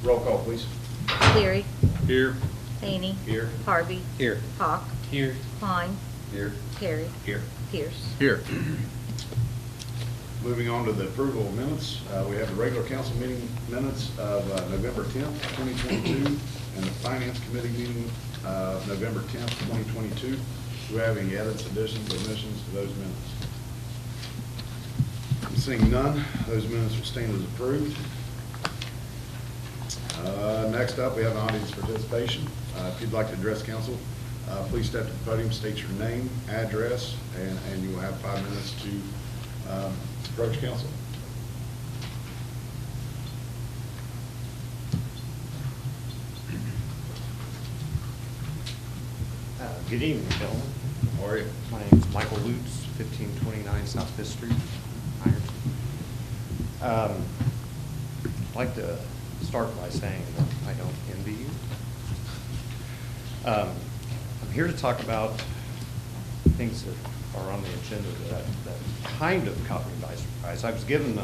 Roll call, please. Cleary. Here. Haney. Here. Harvey. Here. Hawk. Here. Klein. Here. Terry. Here. Pierce. Here. Moving on to the approval of minutes, we have the regular council meeting minutes of November 10th, 2022, and the finance committee meeting of November 10th, 2022. Do we have any edits, additions, omissions to those minutes? Seeing none, those minutes will stand as approved. Next up, we have audience participation. If you'd like to address council, please step to the podium, state your name, address, and you will have 5 minutes to approach council. Good evening, gentlemen. How are you? My name is Michael Lutz, 1529 South Fifth Street, Ironton. I'd like to start by saying that I don't envy you. I'm here to talk about things that are on the agenda that kind of caught me by surprise. I was given,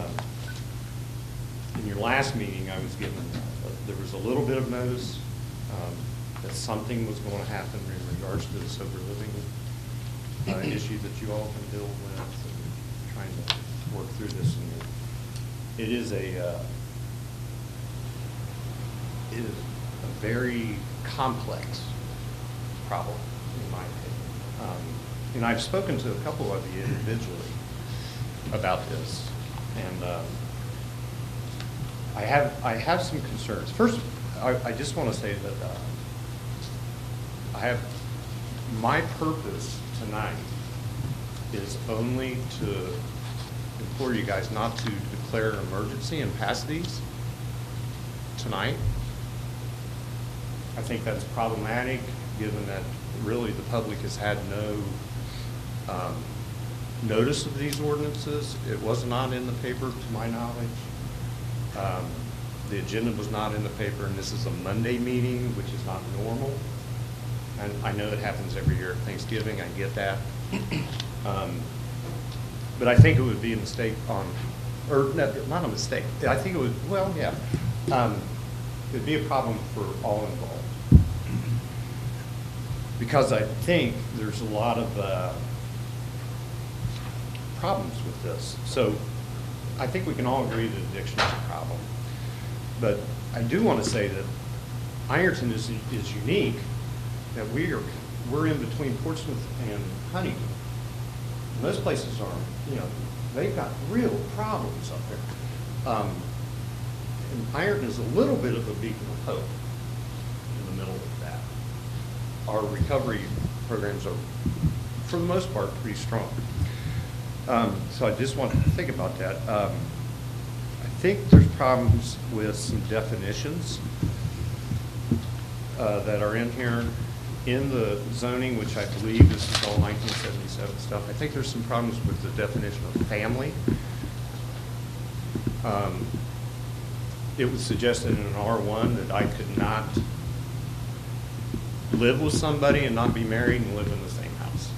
in your last meeting, I was given, there was a little bit of notice that something was going to happen in regards to the sober living issue that you all have been dealing with and trying to work through this. And it is a very complex problem, in my opinion. And I've spoken to a couple of you individually about this, and I have some concerns. First, I just want to say that my purpose tonight is only to implore you guys not to declare an emergency and pass these tonight. I think that's problematic, given that really the public has had no notice of these ordinances. It was not in the paper, to my knowledge. The agenda was not in the paper, and this is a Monday meeting, which is not normal. And I know it happens every year at Thanksgiving, I get that. But I think it would be a mistake or not a mistake. I think it would, well, yeah. It would be a problem for all involved. Because I think there's a lot of problems with this. So I think we can all agree that addiction is a problem. But I do want to say that Ironton is unique, that we're in between Portsmouth and Huntington. Most places are, they've got real problems up there. And Ironton is a little bit of a beacon of hope in the middle of that. Our recovery programs are, for the most part, pretty strong. So I just want to think about that. I think there's problems with some definitions that are in here. In the zoning, which I believe this is all 1977 stuff, I think there's some problems with the definition of family. It was suggested in an R1 that I could not live with somebody and not be married and live in the same house.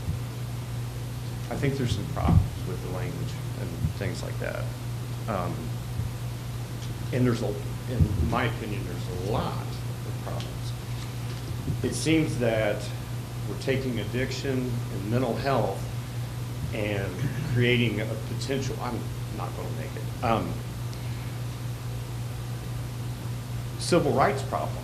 I think there's some problems with the language and things like that. And in my opinion, there's a lot of problems. It seems that we're taking addiction and mental health and creating a potential, I'm not going to make it, civil rights problem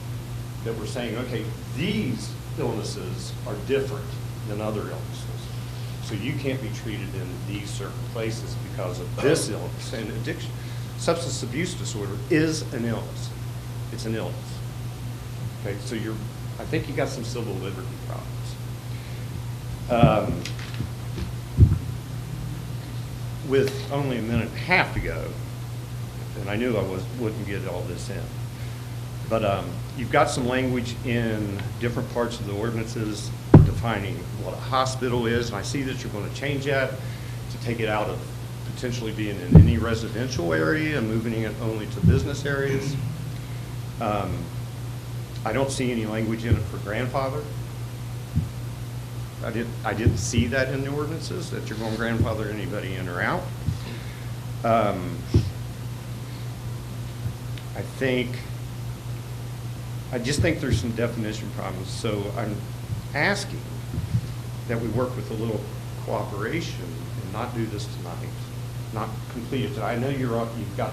that we're saying, okay, these illnesses are different than other illnesses. So you can't be treated in these certain places because of this illness. And addiction, substance abuse disorder is an illness. It's an illness. Okay, so I think you got some civil liberty problems. With only a minute and a half to go, and I knew I wouldn't get all this in, but you've got some language in different parts of the ordinances defining what a hospital is, and I see that you're going to change that to take it out of potentially being in any residential area and moving it only to business areas. I don't see any language in it for grandfather. I didn't see that in the ordinances, that you're going to grandfather anybody in or out. I just think there's some definition problems, so I'm asking that we work with a little cooperation and not do this tonight, not complete it tonight. I know you've got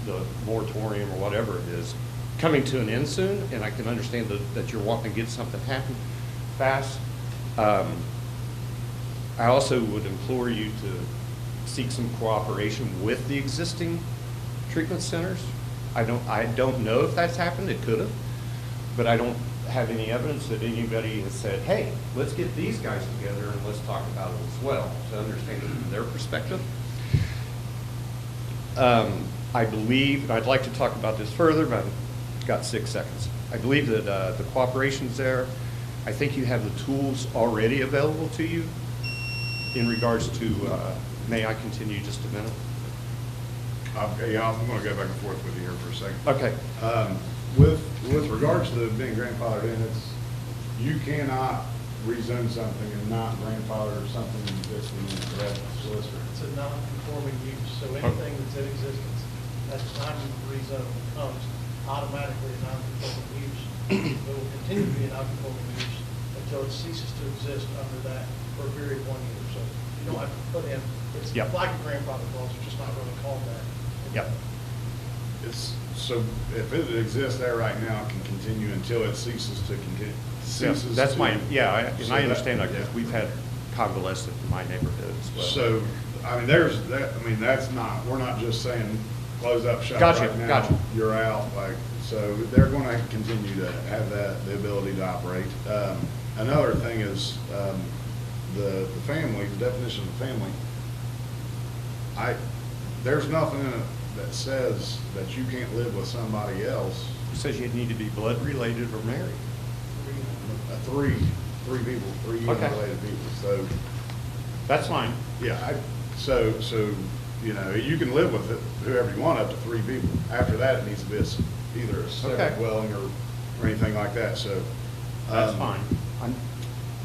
the moratorium or whatever it is coming to an end soon, and I can understand that you're wanting to get something happen fast. I also would implore you to seek some cooperation with the existing treatment centers. I don't know if that's happened. It could have, but I don't have any evidence that anybody has said, hey, let's get these guys together and let's talk about it as well, to understand it from their perspective. I believe, and I'd like to talk about this further, but I've got 6 seconds. I believe that the cooperation's there. I think you have the tools already available to you in regards to, may I continue just a minute? Yeah, I'm going to go back and forth with you here for a second. Okay. With regards to being grandfathered in, you cannot rezone something and not grandfather something existing in the correct solicitor. It's a non-conforming use, so anything that's in existence at the time of the rezone becomes automatically a non-conforming use. It will continue to be a non-conforming use until it ceases to exist under that for a period of 1 year. So you don't have to put in, it's Yep. like a grandfather clause, it's just not really called that. Yep. So if it exists there right now, it can continue until it ceases to continue. That's my, yeah, and So I understand that, yeah. because we've had convalescent in my neighborhood as well. So, I mean, there's that, I mean, that's not, we're not just saying close up shop Gotcha, right now. gotcha. You're out, like, so they're gonna continue to have that, the ability to operate. Another thing is, the family, the definition of family. There's nothing in it that says that you can't live with somebody else. It says you need to be blood related or married. Three people, three Okay. unrelated people, so. That's fine. Yeah, so, you know, you can live with it, whoever you want, up to 3 people. After that, it needs to be either a separate Okay. dwelling or anything like that, so. That's fine.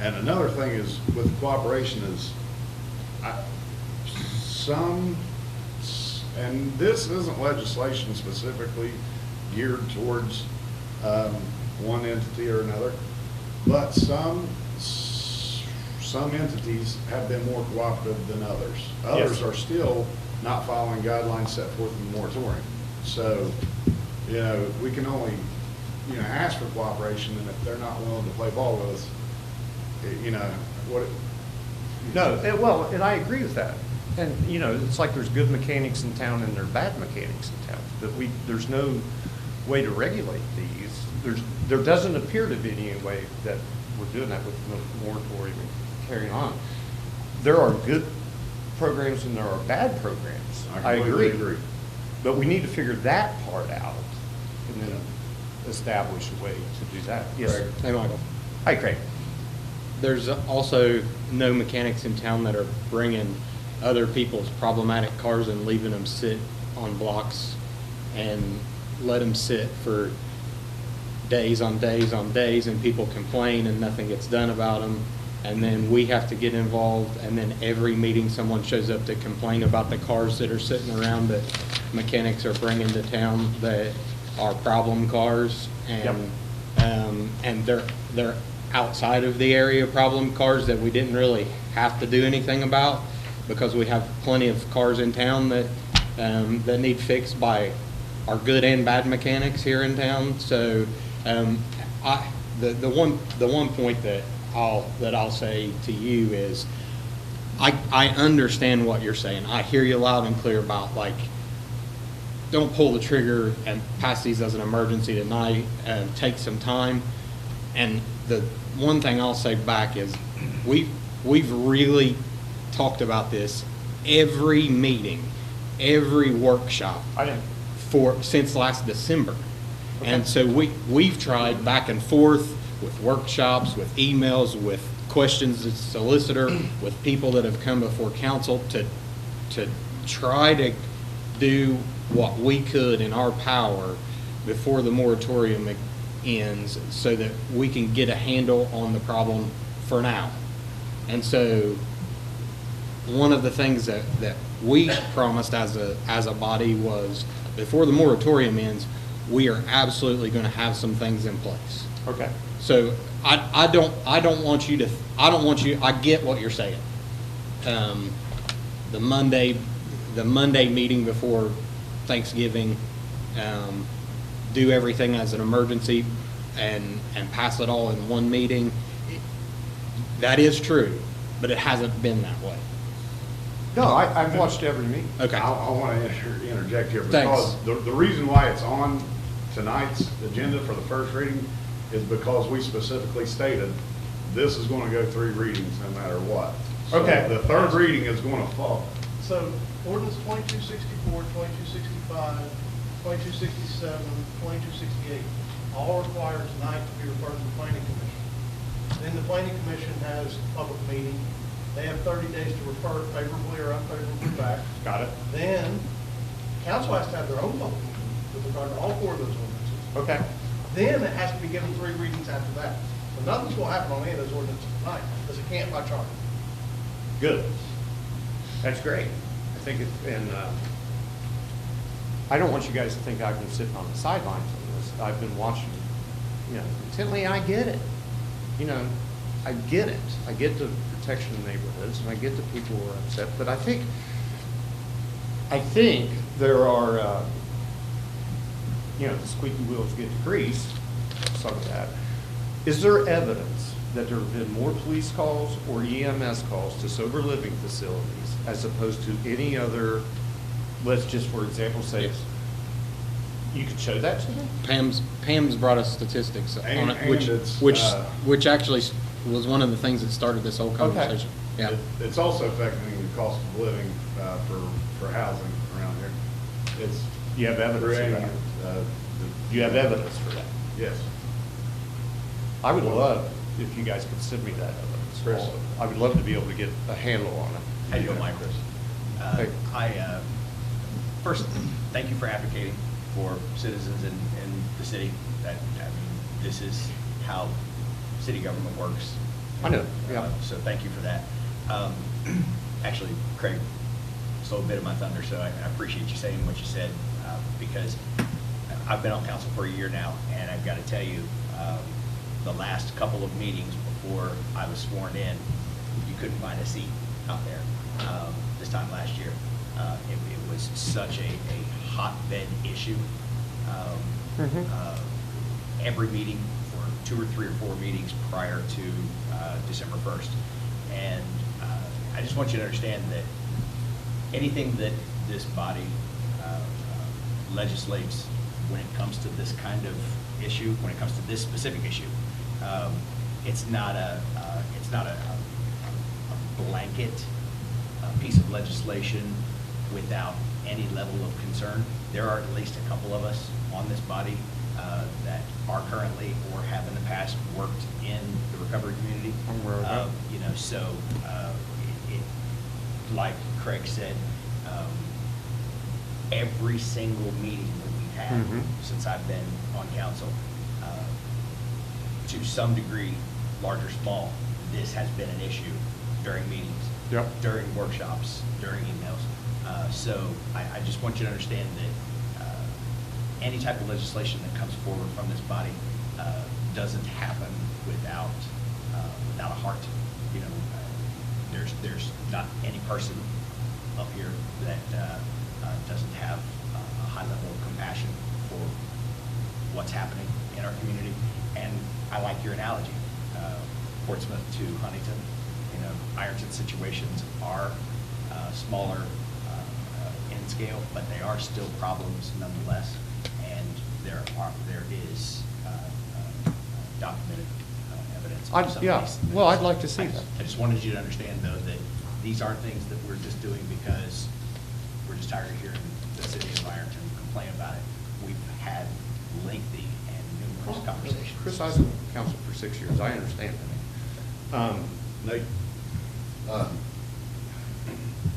And another thing is, with cooperation is, and this isn't legislation specifically geared towards one entity or another, but some entities have been more cooperative than others. Others Yes. are still not following guidelines set forth in the moratorium. So, you know, we can only, you know, ask for cooperation, and if they're not willing to play ball with us, you know, No, well, and I agree with that. And, you know, it's like there's good mechanics in town and there are bad mechanics in town. But there's no way to regulate these. There doesn't appear to be any way that we're doing that with the moratorium and carrying on. There are good programs and there are bad programs. I completely agree. But we need to figure that part out and then establish a way to do that. Yes. Craig. Hey, Michael. Hi, Craig. There's also no mechanics in town that are bringing other people's problematic cars and leaving them sit on blocks and let them sit for days on days on days, and people complain and nothing gets done about them. And then we have to get involved, and then every meeting someone shows up to complain about the cars that are sitting around that mechanics are bringing to town that are problem cars, and and they're outside of the area of problem cars that we didn't really have to do anything about, because we have plenty of cars in town that that need fixed by our good and bad mechanics here in town. So the one point that I'll say to you is I understand what you're saying. I hear you loud and clear about, like, don't pull the trigger and pass these as an emergency tonight, and take some time. And the one thing I'll say back is we've really talked about this every meeting, every workshop since last December. Okay. And so we've tried back and forth with workshops, with emails, with questions to solicitor, with people that have come before council to try to do what we could in our power before the moratorium ends, so that we can get a handle on the problem for now. And so one of the things that we promised as a body was before the moratorium ends, we are absolutely gonna have some things in place. Okay. So I don't want you, I get what you're saying. The Monday meeting before Thanksgiving, do everything as an emergency and pass it all in one meeting. That is true, but it hasn't been that way. No, I've watched every meeting. Okay. I want to interject here Thanks. because the reason why it's on tonight's agenda for the first reading is because we specifically stated this is going to go 3 readings no matter what. So Okay. the third reading is going to follow. So ordinance 2264, 2265, 2267, 2268, all require tonight to be referred to the planning commission. Then the planning commission has a public meeting. They have 30 days to refer it favorably or unfavorably back. Got it. Then council has to have their own public meeting with regard to all 4 of those ordinances. Okay. Then it has to be given 3 readings after that. So nothing's going to happen on any of those ordinances tonight, because it can't by charter. Good. That's great. I think it, and I don't want you guys to think I've been sitting on the sidelines on this. I've been watching, intently, and I get it. I get it. I get the protection of neighborhoods, and I get that people are upset, but I think there are, the squeaky wheels get the grease, some of that. Is there evidence that there have been more police calls or EMS calls to sober living facilities as opposed to any other, let's just for example say, Yes. You could show that to me? Pam's brought us statistics on And it, it's, which actually was one of the things that started this whole conversation. Yeah. It's also affecting the cost of living for housing around here. It's You have evidence for creating, that? You have evidence for that? Yes. I would love if you guys could send me that evidence. Chris. also. I would love to be able to get a handle on it. How you doing, Mike? Chris? Hey. First, thank you for advocating for citizens in the city. This is how city government works. I know, yeah. So thank you for that. Actually, Craig stole a bit of my thunder, so I appreciate you saying what you said, because I've been on council for a year now, and I've got to tell you, the last couple of meetings before I was sworn in, you couldn't find a seat out there this time last year. It was such a hotbed issue. Every meeting for 2 or 3 or 4 meetings prior to December 1st. And I just want you to understand that anything that this body legislates when it comes to this kind of issue, when it comes to this specific issue, it's not a blanket piece of legislation without any level of concern. There are at least a couple of us on this body that are currently or have in the past worked in the recovery community. I'm aware of that. So like Craig said, every single meeting that we've had Mhm. since I've been on council, to some degree, large or small, this has been an issue during meetings, Yep. during workshops, during emails. So I just want you to understand that any type of legislation that comes forward from this body doesn't happen without a heart. There's not any person up here that doesn't have a high level of compassion for what's happening in our community. And I like your analogy, Portsmouth to Huntington. Ironton situations are smaller in scale, but they are still problems nonetheless. And there is documented evidence of some Yeah, of these. well, I'd like to see that. I just wanted you to understand, though, that these aren't things that we're just doing because we're just tired of hearing the city of Ironton complain about it. We've had lengthy and numerous conversations. Chris, I was on council for 6 years. I understand that. Nate?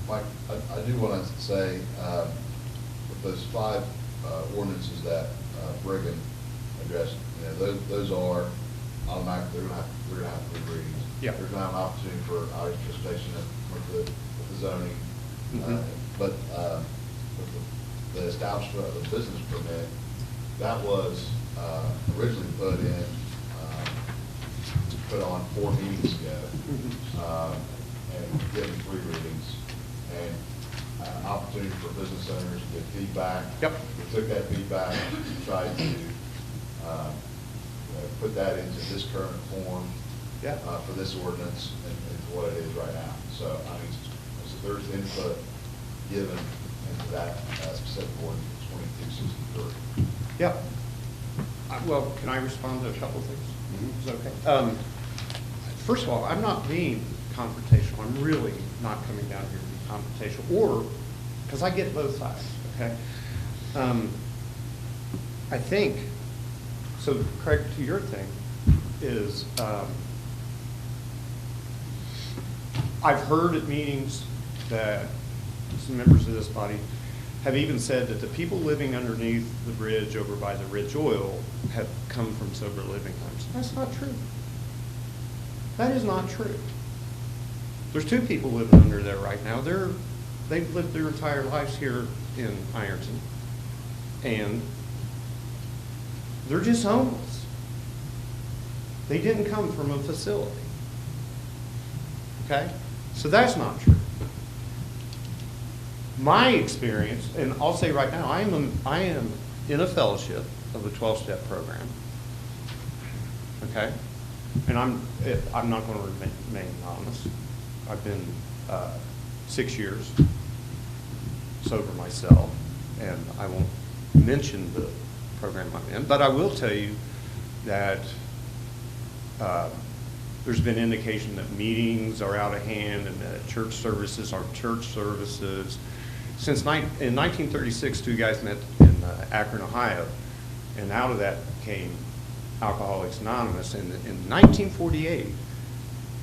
Mike, I do want to say, with those 5 ordinances that Brigham addressed, those are automatic, we're going to have 3 readings. Yeah. There's not an opportunity for our participation with the zoning. Mhm. But with the establishment of a business permit, that was originally put on 4 meetings ago, and given 3 readings, and opportunity for business owners to get feedback. Yep. We took that feedback, tried to put that into this current form Yeah. for this ordinance and for what it is right now. So, I mean, so there's input given into that specific ordinance, 2263. Yeah. Well, can I respond to a couple of things? Mhm. Is that okay? First of all, I'm not being confrontational. I'm really not coming down here to be confrontational, or, because I get both sides, okay? I think, so Craig, to your thing, is I've heard at meetings that some members of this body have even said that the people living underneath the bridge over by the Rich Oil have come from sober living homes. That's not true. That is not true. There's 2 people living under there right now. They've lived their entire lives here in Ironton, and they're just homeless. They didn't come from a facility. Okay? So that's not true. My experience, and I'll say right now, I am in a fellowship of a 12-step program. Okay? And I'm not going to remain anonymous. I've been 6 years sober myself, and I won't mention the program I'm in, but I will tell you that there's been indication that meetings are out of hand and that church services aren't church services. In 1936, 2 guys met in Akron, Ohio, and out of that came Alcoholics Anonymous. And in 1948,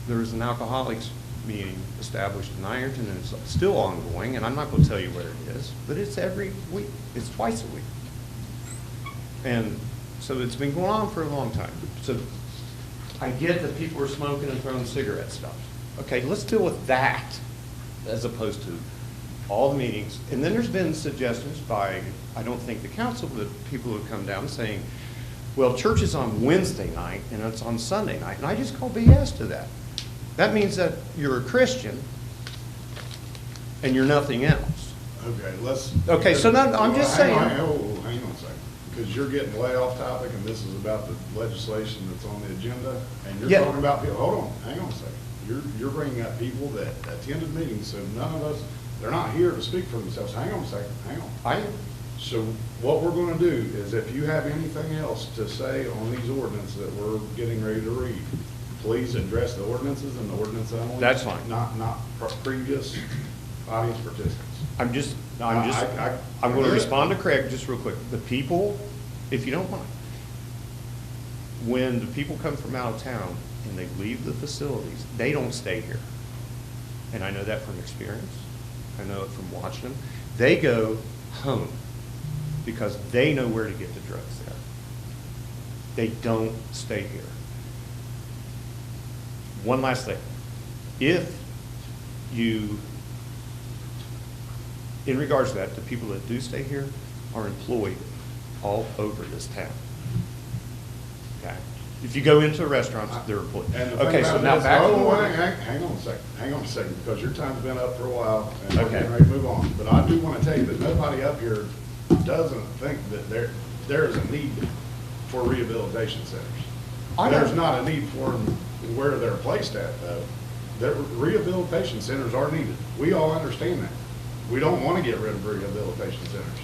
there was an alcoholics meeting established in Ironton, and it's still ongoing, and I'm not going to tell you where it is, but it's every week. It's twice a week. And so it's been going on for a long time. So I get that people are smoking and throwing cigarette stuff. Okay, let's deal with that as opposed to all the meetings. And then there's been suggestions by, I don't think the council, but people who have come down saying, well, church is on Wednesday night and it's on Sunday night. And I just call BS to that. That means that you're a Christian and you're nothing else. Okay, so now I'm just saying. Hang on a second, because you're getting way off topic, and this is about the legislation that's on the agenda, and you're Yeah. talking about people. Hold on, hang on a second. You're bringing up people that attended meetings, so none of us, they're not here to speak for themselves. Hang on a second, hang on. I am. So what we're going to do is, if you have anything else to say on these ordinances that we're getting ready to read, please address the ordinances and the ordinance only. That's fine. Not previous audience participants. I'm going to respond to Craig just real quick. The people, if you don't mind, when the people come from out of town and they leave the facilities, they don't stay here. And I know that from experience. I know it from watching them. They go home because they know where to get the drugs there. They don't stay here. One last thing. If you, in regards to that, the people that do stay here are employed all over this town. Okay? If you go into restaurants, they're employed. And the thing Okay, so about now this- back to the oh, ordinance. hang on a second, because your time's been up for a while, and we're Okay. getting ready to move on. But I do want to tell you that nobody up here doesn't think that there is a need for rehabilitation centers. I know. There's not a need for them where they're placed at, though. Rehabilitation centers are needed. We all understand that. We don't want to get rid of rehabilitation centers.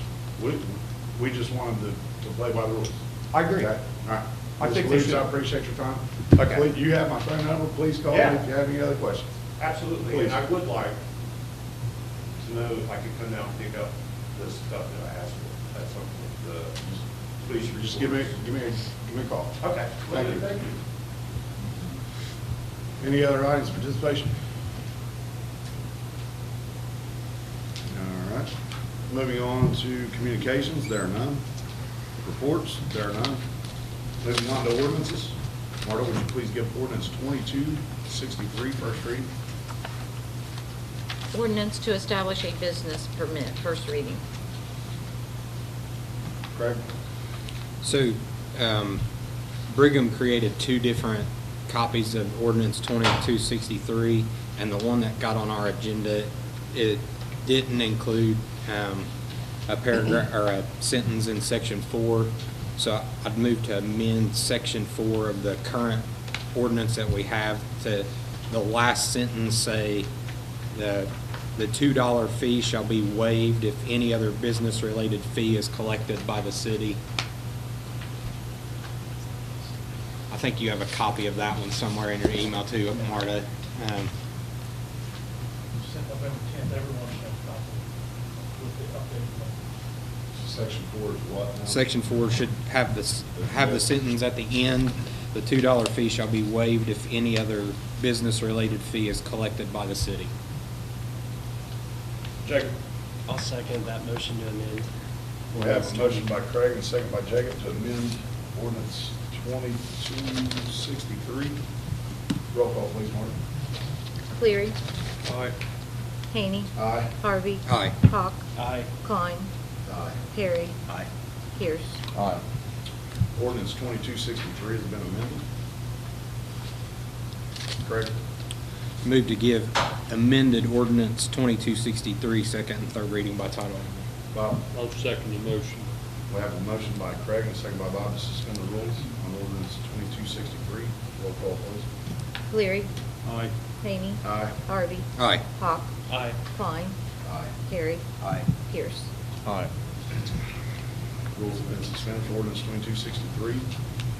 We just want them to play by the rules. I agree. Okay? All right. I think Ms. they Luce, should. I appreciate your time. Okay. Please, you have my phone number. Please call me Yeah. if you have any other questions. Absolutely, Please. and I would like to know if I could come down and pick up the stuff that I asked for. That's something, the police. Just give me a call. Okay. Thank you. Thank you. Any other audience participation? All right. Moving on to communications, there are none. Reports, there are none. Moving on to ordinances. Marta, would you please give ordinance 2263 first reading? Ordinance to establish a business permit, first reading. Craig? So, Brigham created two different copies of ordinance 2263, and the one that got on our agenda, it didn't include a paragraph or a sentence in section 4. So I'd move to amend section 4 of the current ordinance that we have to the last sentence say the $2 fee shall be waived if any other business-related fee is collected by the city. I think you have a copy of that one somewhere in your email too, Marta. Sent November 10th, everyone should have a copy with the updated one. Section 4 is what now? Section 4 should have the sentence at the end, the $2 fee shall be waived if any other business-related fee is collected by the city. Jacob? I'll second that motion to amend. We have a motion by Craig and a second by Jacob to amend ordinance 2263. Roll call, please, Martin. Cleary. Aye. Haney. Aye. Harvey. Aye. Hawk. Aye. Klein. Aye. Perry. Aye. Pierce. Aye. Ordinance 2263 has been amended. Craig? Move to give amended ordinance 2263 second and third reading by title only. Bob? I'll second the motion. We have a motion by Craig and a second by Bob to suspend the rules on ordinance 2263. Roll call, please. Cleary. Aye. Haney. Aye. Harvey. Aye. Hawk. Aye. Klein. Aye. Perry. Aye. Pierce. Aye. Rules have been suspended for ordinance 2263.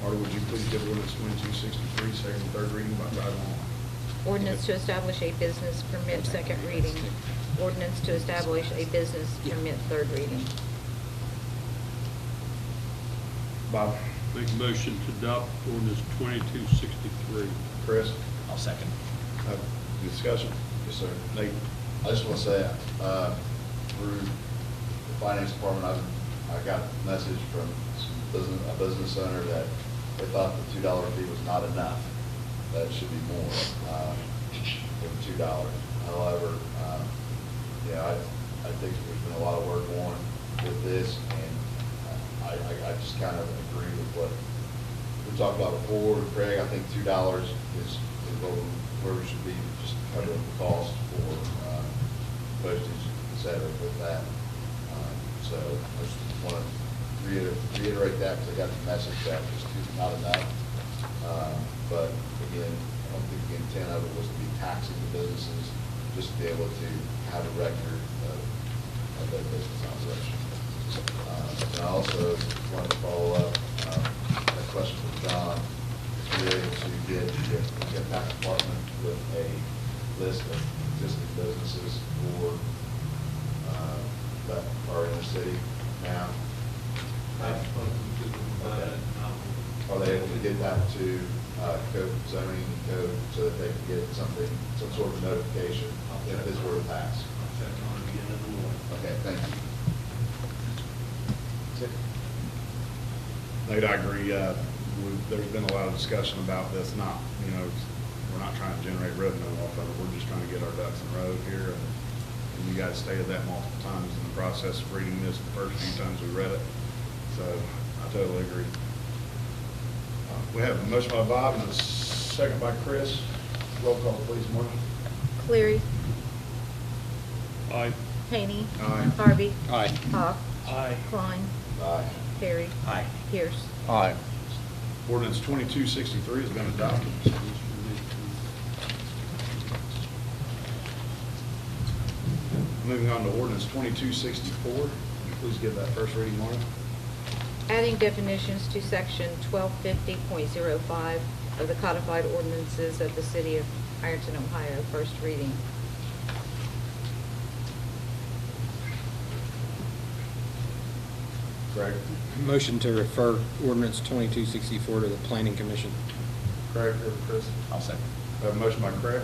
Marta, would you please give ordinance 2263 second and third reading by title only? Ordinance to establish a business permit, second reading. Ordinance to establish a business permit, third reading. Bob? Make a motion to adopt ordinance 2263. Chris? I'll second. Discussion? Yes, sir. Nate? I just want to say, through the finance department, I got a message from a business owner that they thought the $2 fee was not enough. That it should be more than $2. However, I think there's been a lot of work on with this, and I just kind of agree with what we talked about before. Craig, I think $2 is where we should be, just covering the cost for postage, et cetera, with that. So I just want to reiterate that because I got the message that it's not enough. But again, I don't think the intent of it was to be taxing the businesses, just to be able to have a record of their business operation. And I also wanted to follow up a question from John. We're able to get the tax department with a list of existing businesses for that are in the city now. Okay. Are they able to get that to code, zoning code, so that they can get some sort of notification if this were to pass? Okay, thank you. Nate, I agree. There's been a lot of discussion about this, we're not trying to generate revenue off of it. We're just trying to get our ducks in a row here. And you guys stated that multiple times in the process of reading this the first few times we read it. So I totally agree. We have a motion by Bob and a second by Chris. Roll call, please, Marty. Cleary. Aye. Haney. Aye. Harvey. Aye. Hawk. Aye. Klein. Aye. Perry. Aye. Pierce. Aye. Ordinance 2263 has been adopted. Moving on to ordinance 2264. Would you please give that first reading, Marty? Adding definitions to section 1250.05 of the codified ordinances of the city of Ironton, Ohio, first reading. Craig? Motion to refer ordinance 2264 to the planning commission. Craig or Chris? I'll second. We have a motion by Craig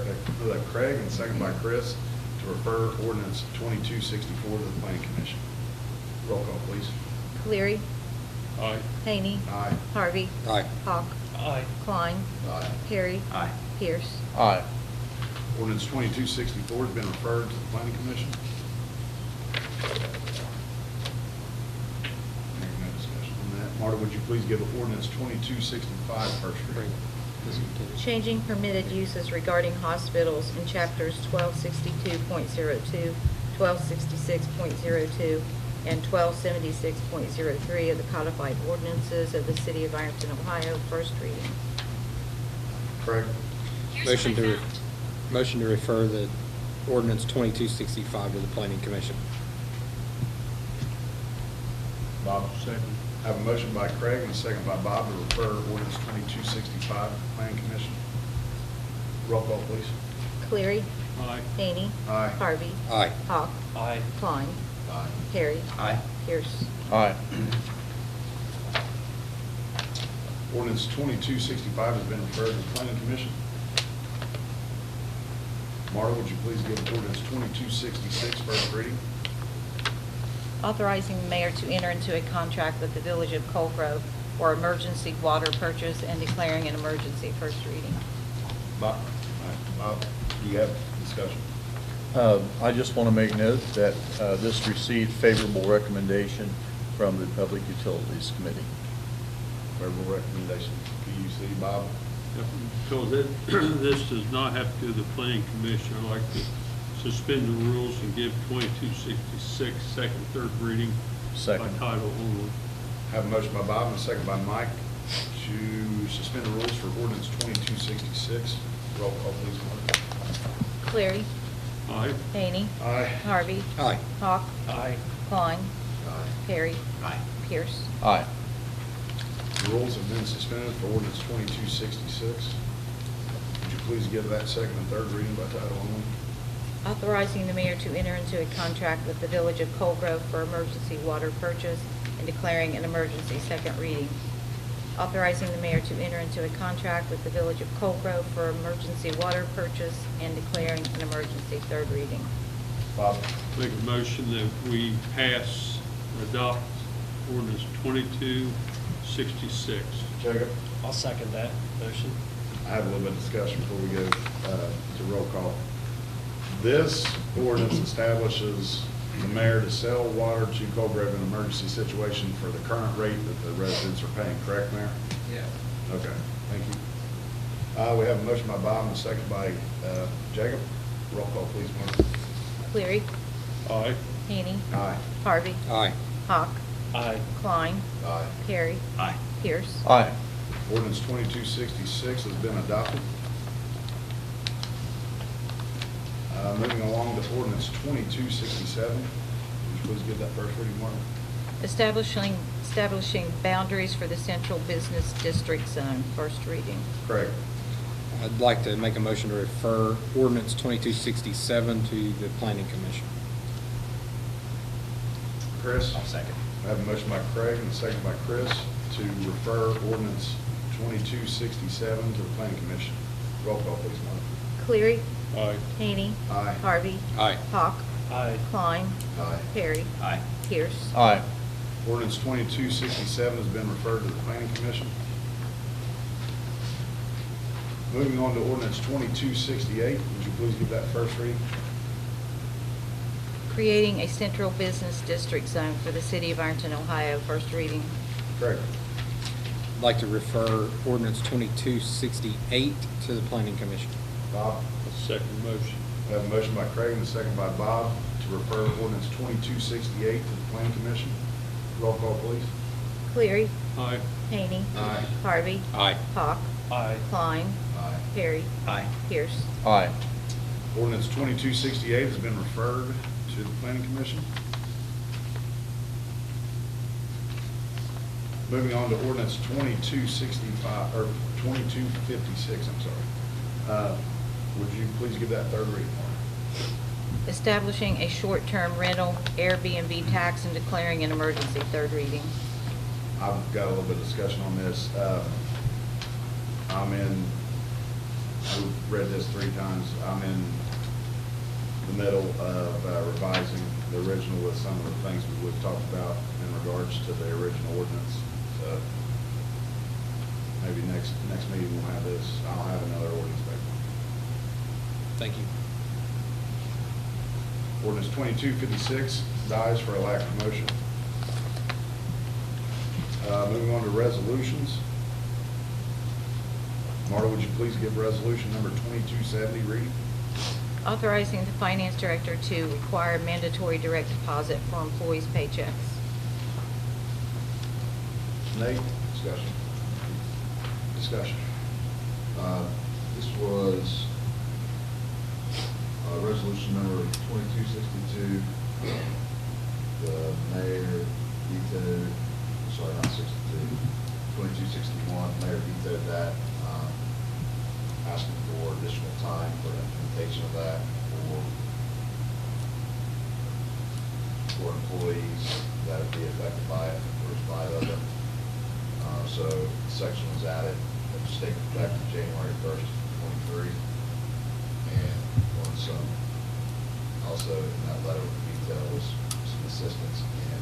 and a second by Chris to refer ordinance 2264 to the planning commission. Roll call, please. Cleary. Aye. Haney. Aye. Harvey. Aye. Hawk. Aye. Klein. Aye. Perry. Aye. Pierce. Aye. Ordinance 2264 has been referred to the planning commission. Hearing no discussion. Marta, would you please give ordinance 2265 first reading? Changing permitted uses regarding hospitals in chapters 1262.02, 1266.02, and 1276.03 of the codified ordinances of the city of Ironton, Ohio, first reading. Craig? Motion to refer the ordinance 2265 to the planning commission. Bob? Second. I have a motion by Craig and a second by Bob to refer ordinance 2265 to the planning commission. Roll call, please. Cleary. Aye. Hany. Aye. Harvey. Aye. Hawk. Aye. Klein. Aye. Harry. Aye. Pierce. Aye. Ordinance 2265 has been referred to the planning commission. Marta, would you please give ordinance 2266 first reading? Authorizing the mayor to enter into a contract with the village of Cold Grove for emergency water purchase and declaring an emergency, first reading. Bob? Bob, do you have discussion? I just want to make note that this received favorable recommendation from the Public Utilities Committee. Favorable recommendation. PUC, Bob? Because this does not have to go to the planning commission, I'd like to suspend the rules and give 2266 second, third reading Second. by title only. Have a motion by Bob and a second by Mike to suspend the rules for ordinance 2266. Roll call, please, Marta. Cleary. Aye. Hany. Aye. Harvey. Aye. Hawk. Aye. Klein. Aye. Harry. Aye. Pierce. Aye. The rules have been suspended for ordinance 2266. Would you please give that second and third reading by title only? Authorizing the mayor to enter into a contract with the village of Cold Grove for emergency water purchase and declaring an emergency, second reading. Authorizing the mayor to enter into a contract with the village of Cold Grove for emergency water purchase and declaring an emergency, third reading. Bob? Make a motion that we pass, adopt ordinance 2266. Jacob? I'll second that motion. I have a little bit of discussion before we go to roll call. This ordinance establishes the mayor to sell water to Cold Grove in an emergency situation for the current rate that the residents are paying, correct, Mayor? Yeah. Okay, thank you. We have a motion by Bob and a second by Jacob. Roll call, please, Mark. Cleary. Aye. Hany. Aye. Harvey. Aye. Hawk. Aye. Klein. Aye. Harry. Aye. Pierce. Aye. Ordinance 2266 has been adopted. Moving along to ordinance 2267. Would you please give that first reading, Mark? Establishing boundaries for the central business district zone, first reading. Craig? I'd like to make a motion to refer ordinance 2267 to the planning commission. Chris? I'll second. I have a motion by Craig and a second by Chris to refer ordinance 2267 to the planning commission. Roll call, please, Mark. Cleary. Aye. Hany. Aye. Harvey. Aye. Hawk. Aye. Klein. Aye. Harry. Aye. Pierce. Aye. Ordinance 2267 has been referred to the planning commission. Moving on to ordinance 2268, would you please give that first reading? Creating a central business district zone for the city of Ironton, Ohio, first reading. Craig? I'd like to refer ordinance 2268 to the planning commission. Bob? Second motion. I have a motion by Craig and a second by Bob to refer ordinance 2268 to the planning commission. Roll call, please. Cleary. Aye. Hany. Aye. Harvey. Aye. Hawk. Aye. Klein. Aye. Harry. Aye. Pierce. Aye. Ordinance 2268 has been referred to the planning commission. Moving on to ordinance 2265, or 2256, I'm sorry. Would you please give that third reading, Mark? Establishing a short-term rental Airbnb tax and declaring an emergency, third reading. I've got a little bit of discussion on this. I've read this 3 times. I'm in the middle of revising the original with some of the things we've talked about in regards to the original ordinance. So maybe next meeting we'll have this. I'll have another ordinance back. Thank you. Ordinance 2256 dies for a lack of motion. Moving on to resolutions. Marta, would you please give resolution number 2270 reading? Authorizing the finance director to require mandatory direct deposit for employees' paychecks. Nate? Discussion. Discussion. This was resolution number 2262. The mayor vetoed, sorry, not 62, 2261. Mayor vetoed that, asking for additional time for implementation of that for employees that would be affected by it. There's 5 of them. So the section was added, it's taken effective January 1st, 23. And on some, also in that letter with detail was some assistance in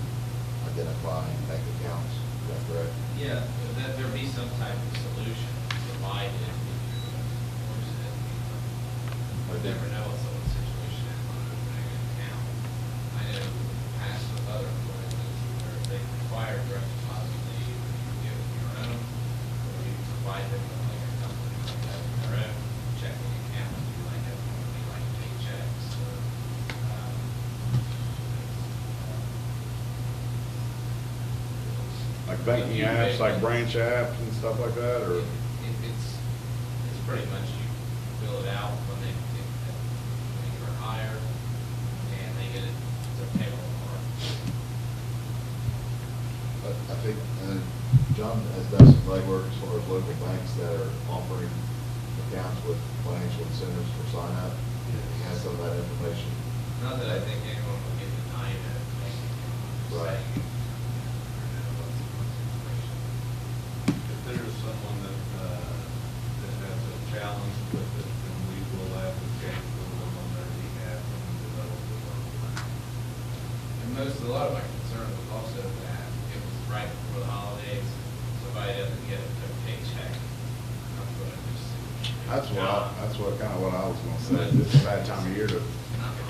identifying bank accounts. Is that correct? Yeah, that there be some type of solution provided if you enforce it. You never know what someone's situation is on opening an account. I know past with other employers where they require direct deposit, they either give them your own or you provide them with like a company like that, their own checking account. You might have company like paychecks or, Like banking apps, like branch apps and stuff like that, or? It's pretty much you fill it out when when you're hired, and they get it to payroll card. But I think, John has done some legwork as far as local banks that are offering accounts with financial incentives for sign up. He has some of that information. Not that I think anyone will get denied a bank account. Right. If there's someone that has a challenge with it, then we will advocate for them on their behalf and develop the program. And a lot of my concern was also that it was right before the holidays, somebody doesn't get a paycheck. I'm going to just. That's what kind of what I was gonna say. It's a bad time of year to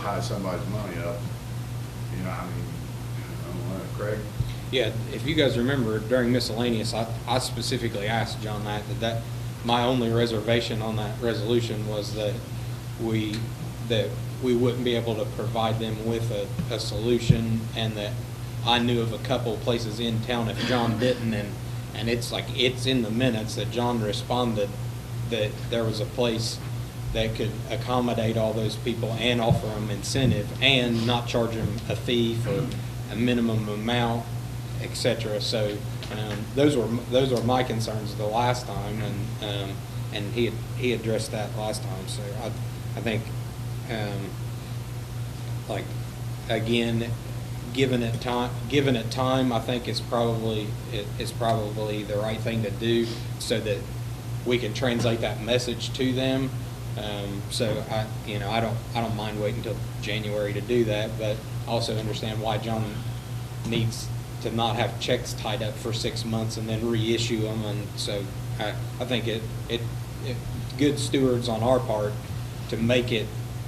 tie somebody's money up. You know, I mean, I don't know, Craig? Yeah, if you guys remember, during miscellaneous, I specifically asked John that my only reservation on that resolution was that we wouldn't be able to provide them with a solution, and that I knew of a couple of places in town if John didn't, and it's in the minutes that John responded that there was a place that could accommodate all those people and offer them incentive and not charge them a fee for a minimum amount, et cetera. So those were my concerns the last time, and he addressed that last time. So I think again, given it time, I think it's probably the right thing to do so that we can translate that message to them. So I don't mind waiting until January to do that, but also understand why John needs to not have checks tied up for 6 months and then reissue them. And so I think it good stewards on our part to make it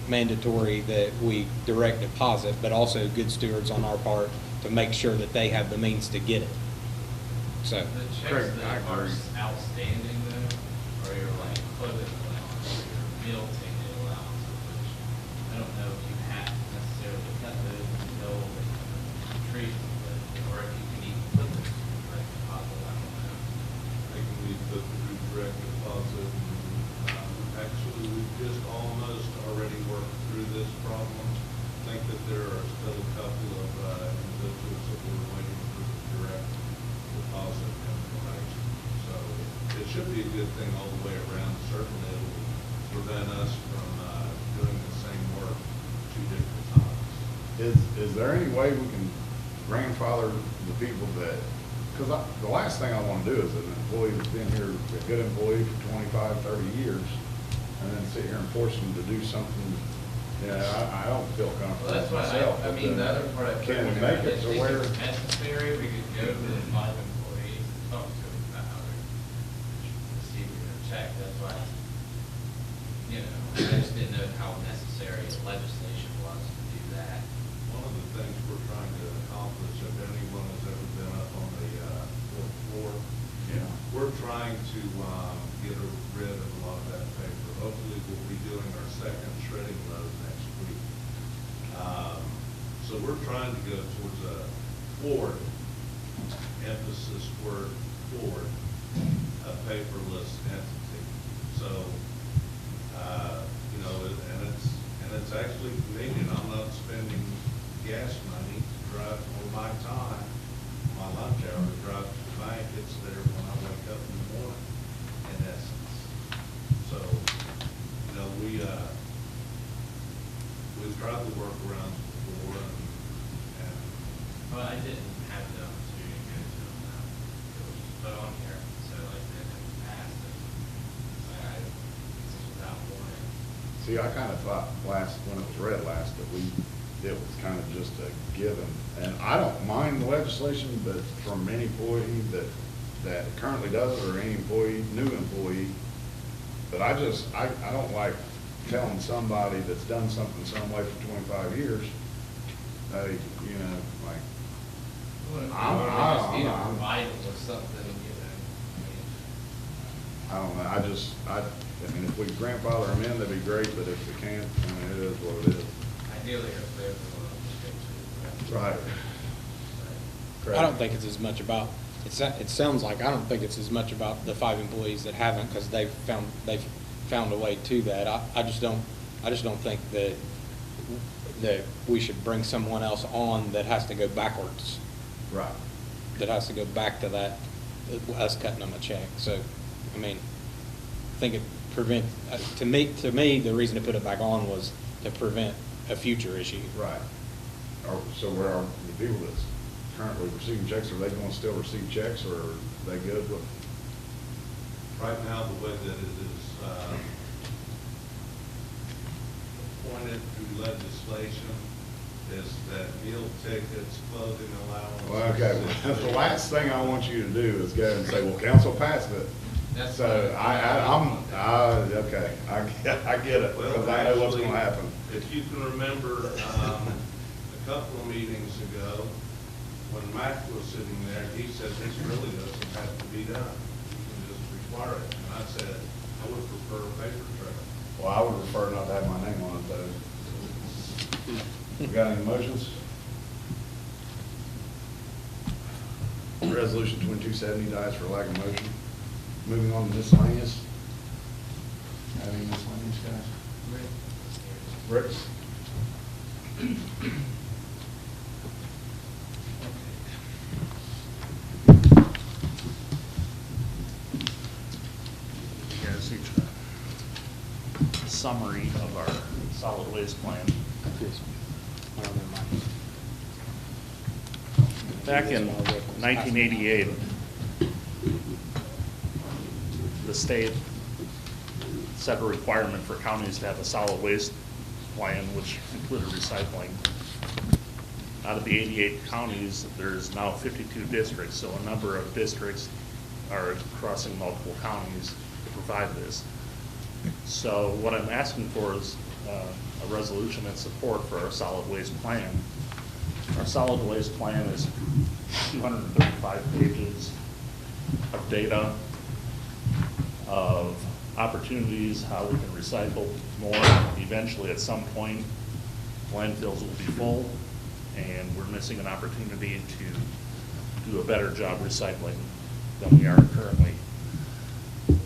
mandatory that we direct deposit, but also good stewards on our part to make sure that they have the means to get it. So. The checks that are outstanding though, or your like clothing allowance, or your meal ticket allowance, which I don't know if you have to necessarily cut those until they treat them, or if you can even put them in direct deposit, I don't know. I think we put through direct deposit. Actually, we've just almost already worked through this problem. I think that there are still a couple of individuals that we're waiting for the direct deposit information. So it should be a good thing all the way around. Certainly it will prevent us from doing the same work 2 different times. Is there any way we can grandfather the people that, because the last thing I want to do is an employee that's been here, a good employee for 25, 30 years, and then sit here and force them to do something, I don't feel comfortable Well, that's what myself. I mean, the other part I Can we make it to where? if it's necessary, we could go to the 5 employees and talk to them about how they're receiving their check. That's why, I just didn't know how necessary legislation was to do that. One of the things we're trying to accomplish, if anyone has ever been up on the trying to get rid of a lot of that paper. Hopefully, we'll be doing our second shredding load next week. So we're trying to go towards a forward emphasis word forward, a paperless entity. So, you know, and it's actually convenient. I'm not spending gas money to drive, or my time, my lunch hour to drive to the bank. It's there when I wake up in the morning, in essence. So, you know, we've tried to work around before, and Well, I didn't have the opportunity to go to them. It was just put on here, so like they had passed it. This is without warning. See, I kind of thought when it was read last, that it was kind of just a given. And I don't mind the legislation, but from any employee that currently does it, or any new employee, but I don't like telling somebody that's done something some way for 25 years, you know, like, Just need to provide them with something, you know. I don't know, I mean, if we grandfather them in, that'd be great, but if we can't, I mean, it is what it is. Ideally, if they're the one Right. I don't think it's as much about, it sounds like, I don't think it's as much about the 5 employees that haven't, because they've found a way to that. I just don't think that we should bring someone else on that has to go backwards, Right. that has to go back to that, us cutting them a check. So, I mean, I think it to me, the reason to put it back on was to prevent a future issue. Right. So where are the people that's currently receiving checks, are they going to still receive checks, or are they good with? right now, the way that it is appointed through legislation is that meal tickets, clothing allowance. Well, okay, the last thing I want you to do is go and say, well, council passed it. That's So okay, I get it, Well, because I know what's actually, going to happen. If you can remember, a couple of meetings ago, when Mac was sitting there, he said, this really doesn't have to be done. You can just require it. And I said, I would prefer a paper trail. Well, I would prefer not to have my name on it, though. We got any motions? Resolution 2270 dies for lack of motion. Moving on to miscellaneous. Have any miscellaneous, guys? Rick? You guys each a summary of our solid waste plan. Back in 1988, the state set a requirement for counties to have a solid waste plan, which included recycling. Out of the 88 counties, there's now 52 districts, so a number of districts are crossing multiple counties to provide this. So what I'm asking for is a resolution in support for our solid waste plan. Our solid waste plan is 235 pages of data, of opportunities, how we can recycle more. Eventually, at some point, landfills will be full, and we're missing an opportunity to do a better job recycling than we are currently.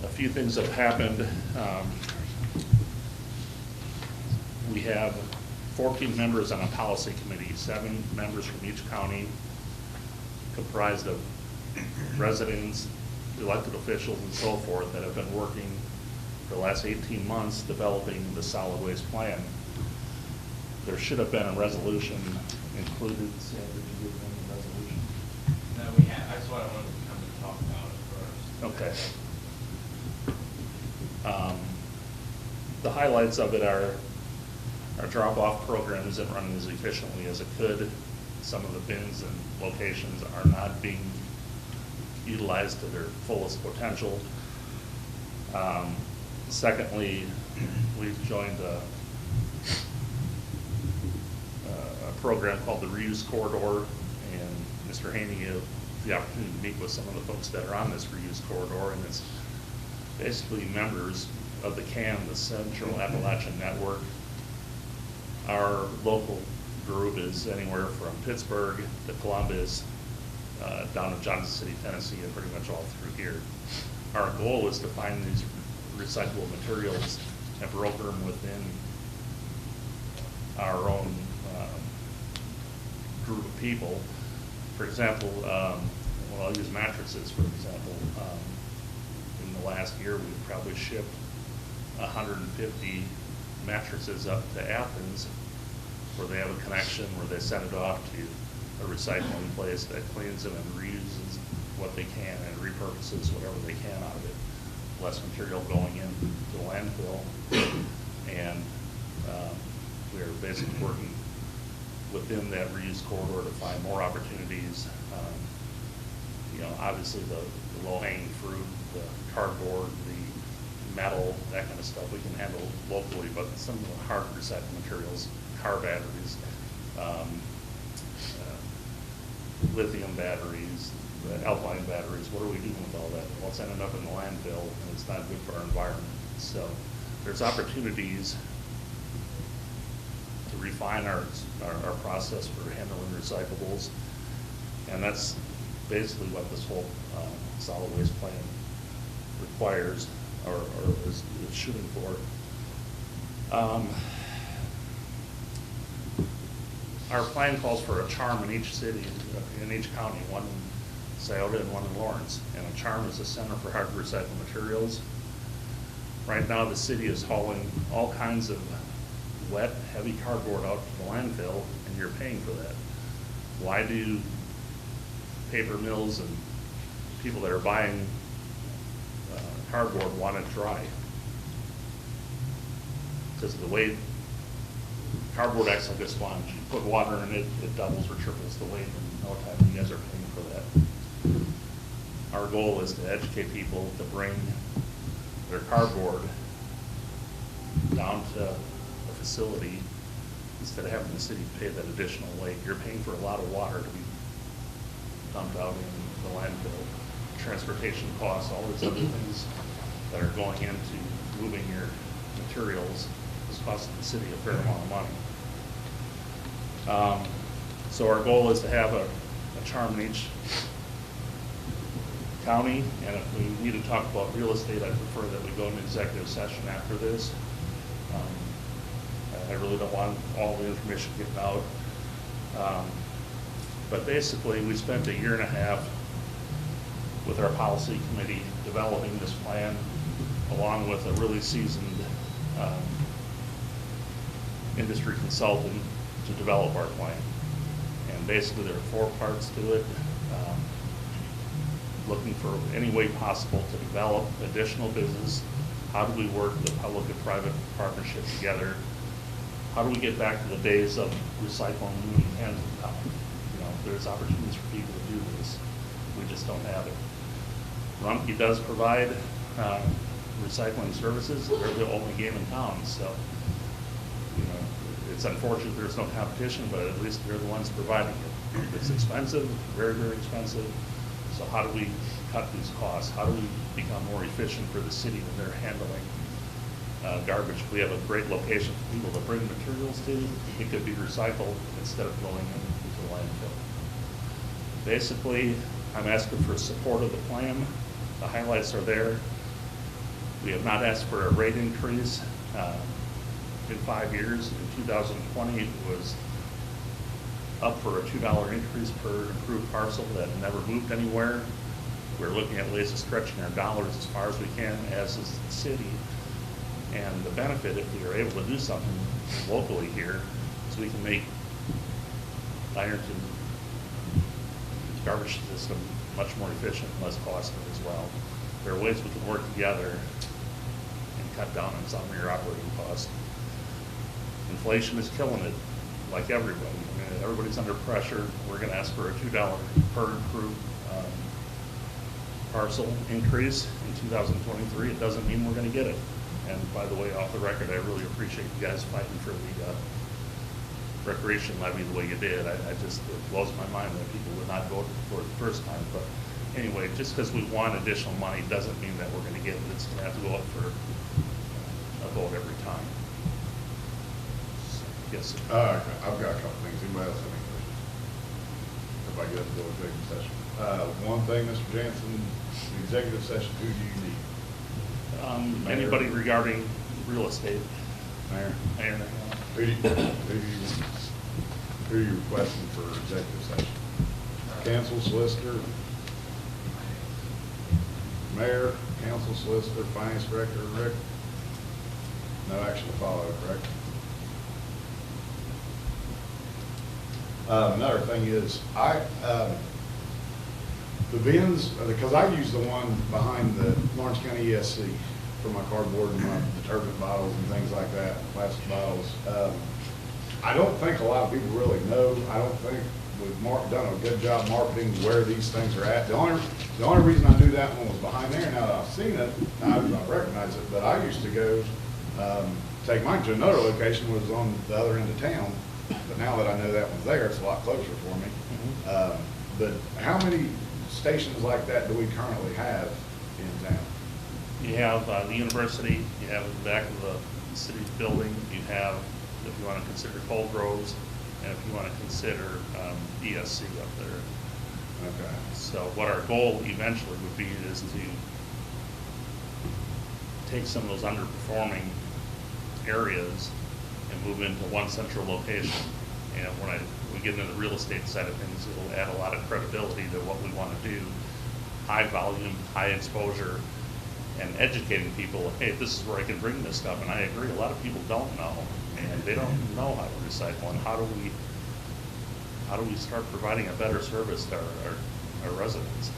A few things have happened. We have 14 members on a policy committee, 7 members from each county, comprised of residents, elected officials, and so forth, that have been working for the last 18 months developing the solid waste plan. There should have been a resolution included. Sam, did you give them a resolution? No, we have, that's why I wanted to come and talk about it first. Okay. The highlights of it are our drop-off program isn't running as efficiently as it could. Some of the bins and locations are not being utilized to their fullest potential. Secondly, we've joined a program called the Reuse Corridor, and Mr. Haney the opportunity to meet with some of the folks that are on this reuse corridor, and it's basically members of the CAN, the Central Appalachian Network. Our local group is anywhere from Pittsburgh to Columbus, down to Johnson City, Tennessee, and pretty much all through here. Our goal is to find these recyclable materials and broker them within our own group of people. For example, well, I'll use mattresses, for example. In the last year, we've probably shipped 150 mattresses up to Athens, where they have a connection, where they send it off to a recycling place that cleans them and reuses what they can and repurposes whatever they can out of it. Less material going into the landfill. And we are basically working within that reuse corridor to find more opportunities. You know, obviously the low-hanging fruit, the cardboard, the metal, that kind of stuff we can handle locally, but some of the hard recycled materials, car batteries, lithium batteries, alkaline batteries, what are we doing with all that? Well, it's ending up in the landfill, and it's not good for our environment. So there's opportunities to refine our process for handling recyclables, and that's basically what this whole solid waste plan requires, or is shooting for. Our plan calls for a charm in each city, in each county, one in Scioto and one in Lawrence. And a charm is a center for hard recycled materials. Right now, the city is hauling all kinds of wet, heavy cardboard out to the landfill, and you're paying for that. Why do paper mills and people that are buying cardboard want it dry? Because of the way cardboard acts like a sponge. You put water in it, it doubles or triples the weight in no time. You guys are paying for that. Our goal is to educate people to bring their cardboard down to a facility instead of having the city pay that additional weight. You're paying for a lot of water to be dumped out in the landfill. Transportation costs, all these other things that are going into moving your materials is costing the city a fair amount of money. So our goal is to have a charm in each county, and if we need to talk about real estate, I prefer that we go into executive session after this. I really don't want all the information getting out. But basically, we spent a year and a half with our policy committee developing this plan, along with a really seasoned industry consultant to develop our plan. And basically, there are 4 parts to it. Looking for any way possible to develop additional business. How do we work the public and private partnership together? How do we get back to the days of recycling moving cans in town? You know, there's opportunities for people to do this. We just don't have it. Rumpke does provide recycling services. They're the only game in town, so you know, it's unfortunate there's no competition, but at least they're the ones providing it. It's expensive, very, very expensive. So how do we cut these costs? How do we become more efficient for the city when they're handling garbage? We have a great location for people to bring materials to. It could be recycled instead of going into the landfill. Basically, I'm asking for support of the plan. The highlights are there. We have not asked for a rate increase in 5 years. In 2020, it was up for a $2 increase per approved parcel that never moved anywhere. We're looking at ways of stretching our dollars as far as we can, as is the city. And the benefit, if we are able to do something locally here, is we can make Ironton garbage system much more efficient and less costly as well. There are ways we can work together and cut down on some of your operating costs. Inflation is killing it, like everybody. I mean, everybody's under pressure. We're going to ask for a $2 per approved parcel increase in 2023. It doesn't mean we're going to get it. And by the way, off the record, I really appreciate you guys fighting for the recreation levy the way you did. I just, it blows my mind that people would not vote for it the first time. But anyway, just because we want additional money doesn't mean that we're gonna get it. It's gonna have to go up for a vote every time. So, yes, sir. I've got a couple things. Anybody else have any questions? Everybody get up to go to executive session. One thing, Mr. Jansen, the executive session, who do you need? Anybody regarding real estate? Mayor? Mayor? Who are you requesting for executive session? Council, solicitor? Mayor, council, solicitor, finance director, Rick? No action to follow, correct? Another thing is, the bins, because I use the one behind the Lawrence County ESC for my cardboard and my detergent bottles and things like that, plastic bottles. I don't think a lot of people really know. I don't think we've done a good job marketing where these things are at. The only reason I knew that one was behind there. Now that I've seen it, I recognize it, but I used to go, take mine to another location, was on the other end of town. But now that I know that one's there, it's a lot closer for me. But how many stations like that do we currently have in town? You have the university, you have in the back of the city building, you have, if you want to consider Cold Groves, and if you want to consider ESC up there. Okay. So what our goal eventually would be is to take some of those underperforming areas and move into one central location. And when we get into the real estate side of things, it'll add a lot of credibility to what we want to do. High volume, high exposure, and educating people, hey, this is where I can bring this stuff. And I agree, a lot of people don't know, and they don't know how to recycle. And how do we start providing a better service to our residents?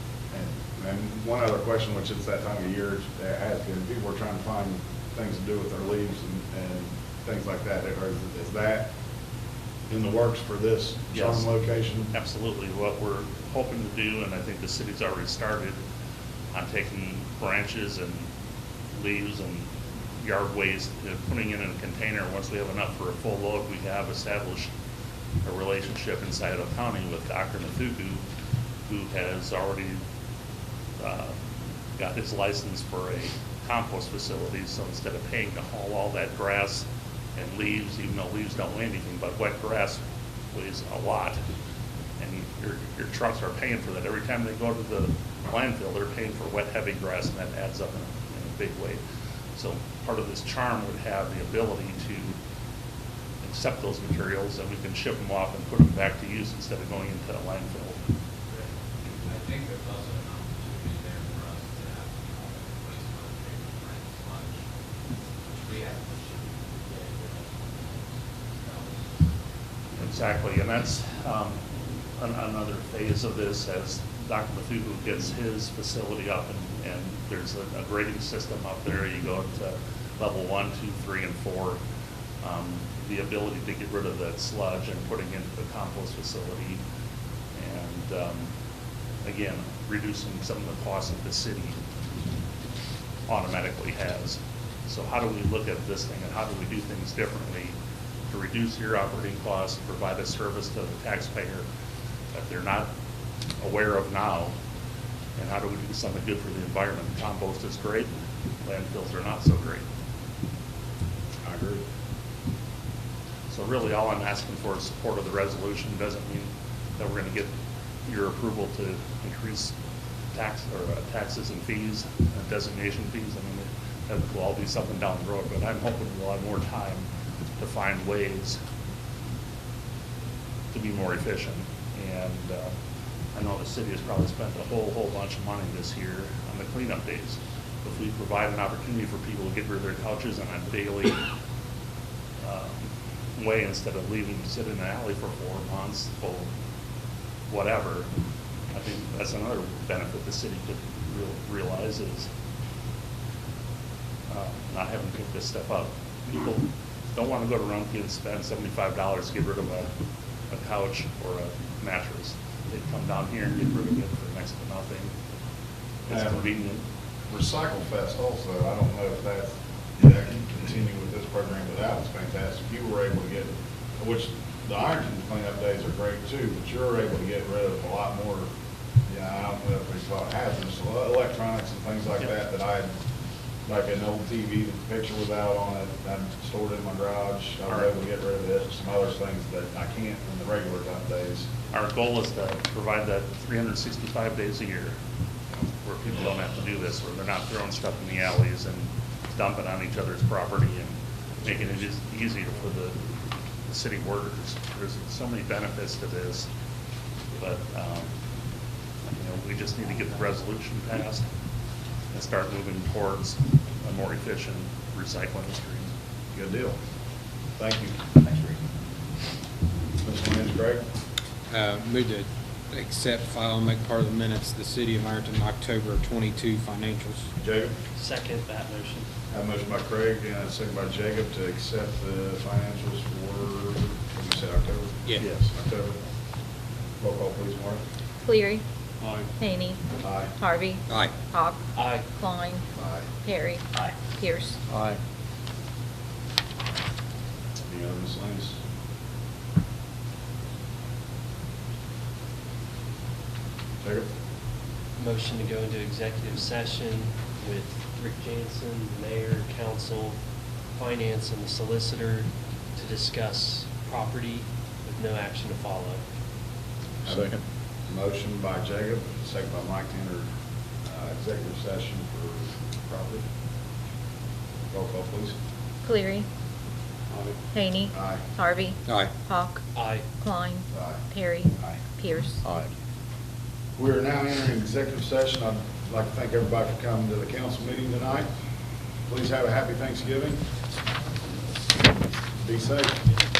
And one other question, which it's that time of year, asking, people are trying to find things to do with their leaves and things like that. Is that in the works for this Yes. charm location? Absolutely. What we're hoping to do, and I think the city's already started, on taking branches and leaves and yard waste and putting it in a container. Once we have enough for a full load, we have established a relationship inside of county with Dr. Mathuku, who has already got his license for a compost facility. So instead of paying to haul all that grass and leaves, even though leaves don't weigh anything, but wet grass weighs a lot, and your trucks are paying for that. Every time they go to the landfill, they're paying for wet, heavy grass, and that adds up in a big way. So part of this charm would have the ability to accept those materials, and we can ship them off and put them back to use instead of going into a landfill. I think there's also an opportunity there for us to have wastewater treatment plant sludge, which we have to ship. Exactly, and that's another phase of this as Dr. Mathuku gets his facility up, and there's a grading system up there. You go to level 1, 2, 3, and 4. The ability to get rid of that sludge and putting it into the compost facility, and again, reducing some of the costs that the city automatically has. So how do we look at this thing, and how do we do things differently to reduce your operating costs, provide a service to the taxpayer that they're not aware of now, and how do we do something good for the environment? Compost is great, landfills are not so great. I agree. So really, all I'm asking for is support of the resolution. Doesn't mean that we're gonna get your approval to increase taxes and fees, designation fees. I mean, that will all be something down the road, but I'm hoping we'll have more time to find ways to be more efficient. And I know the city has probably spent a whole bunch of money this year on the cleanup days. If we provide an opportunity for people to get rid of their couches on a daily way, instead of leaving them sit in an alley for 4 months or whatever, I think that's another benefit the city could realize is not having to pick this stuff up. People don't want to go to Rumpke and spend $75 to get rid of a couch or a mattress. They come down here and get rid of it for next to nothing. It's convenient. Recycle Fest also, I don't know if that can continue with this program, but that was fantastic. You were able to get, which the Ironton cleanup days are great too, but you're able to get rid of a lot more, I don't know if we call it hazardous, electronics and things like that, that I, like an old TV, that the picture was out on it, I stored it in my garage, I was able to get rid of it, some other things that I can't in the regular dump days. Our goal is to provide that 365 days a year, where people don't have to do this, where they're not throwing stuff in the alleys and dumping on each other's property and making it just easier for the city workers. There's so many benefits to this, but, we just need to get the resolution passed and start moving towards a more efficient recycling stream. Good deal. Thank you. Thanks, Rick. Mr. Lynch, Greg? Move to accept, file, and make part of the minutes, the City of Ironton, October 22 financials. Jacob? Second that motion. Have a motion by Craig and a second by Jacob to accept the financials for, what you said, October? Yeah. Yes, October. Roll call, please, Mark. Cleary. Aye. Hany. Aye. Harvey. Aye. Hawk. Aye. Klein. Aye. Perry. Aye. Pierce. Aye. Any other miscellaneous? Jacob? Motion to go into executive session with Rick Jansen, the mayor, council, finance, and the solicitor to discuss property with no action to follow. Second. Motion by Jacob, second by Mike to enter executive session for property. Roll call, please. Cleary. Hany. Aye. Harvey. Aye. Hawk. Aye. Klein. Aye. Perry. Aye. Pierce. Aye. We are now entering executive session. I'd like to thank everybody for coming to the council meeting tonight. Please have a happy Thanksgiving. Be safe.